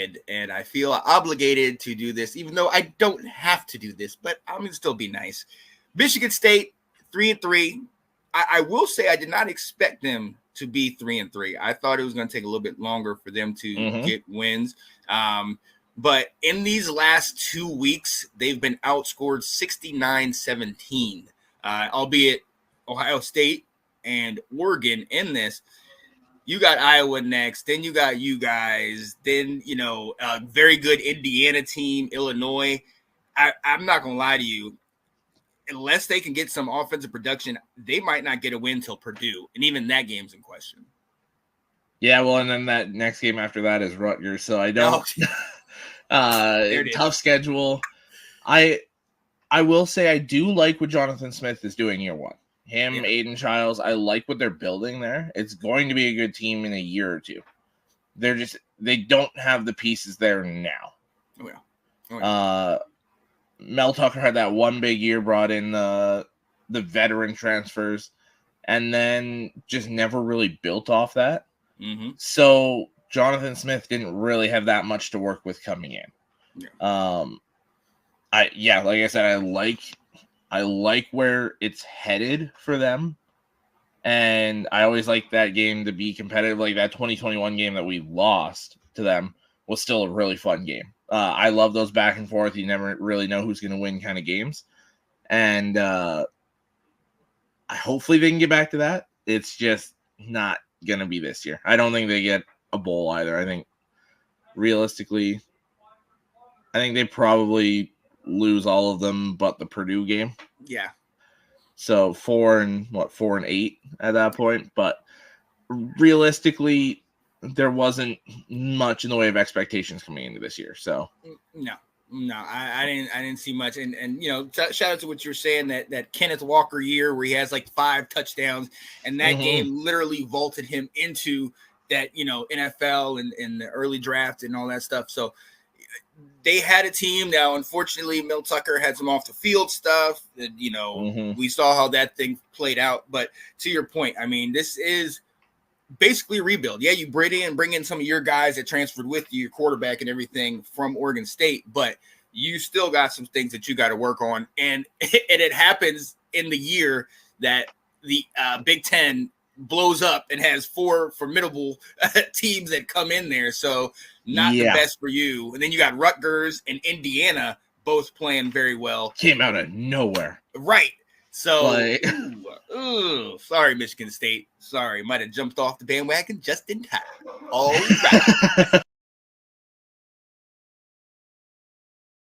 said, and I feel obligated to do this, even though I don't have to do this, but I'm going to still be nice. Michigan State, 3-3. I will say I did not expect them to be 3-3. I thought it was going to take a little bit longer for them to get wins. But in these last 2 weeks, they've been outscored 69-17, albeit Ohio State and Oregon in this. You got Iowa next, then you got you guys, then, a very good Indiana team, Illinois. I'm not going to lie to you. Unless they can get some offensive production, they might not get a win till Purdue, and even that game's in question. Yeah, well, and then that next game after that is Rutgers, so I don't. Tough schedule. I will say I do like what Jonathan Smith is doing year one. Aiden Childs, I like what they're building there. It's going to be a good team in a year or two. They don't have the pieces there now. Oh, yeah. Mel Tucker had that one big year, brought in the veteran transfers, and then just never really built off that. Mm-hmm. So Jonathan Smith didn't really have that much to work with coming in. Yeah. Like I said, I like where it's headed for them. And I always like that game to be competitive. Like that 2021 game that we lost to them was still a really fun game. I love those back and forth. You never really know who's going to win kind of games. And hopefully they can get back to that. It's just not going to be this year. I don't think they get a bowl either. I think realistically, they probably lose all of them but the Purdue game. Yeah. So 4-8 at that point. But realistically, there wasn't much in the way of expectations coming into this year. So no, I didn't see much. And shout out to what you're saying, that Kenneth Walker year where he has like 5 touchdowns, and that game literally vaulted him into that, NFL and the early draft and all that stuff. So they had a team. Now, unfortunately, Mel Tucker had some off the field stuff that, we saw how that thing played out. But to your point, this is basically a rebuild. Yeah, you bring in some of your guys that transferred with you, your quarterback and everything from Oregon State, but you still got some things that you got to work on. And it happens in the year that the Big Ten blows up and has 4 formidable teams that come in there. So not the best for you. And then you got Rutgers and Indiana both playing very well. Came out of nowhere. Right. So, sorry, Michigan State. Sorry, might have jumped off the bandwagon just in time. All right.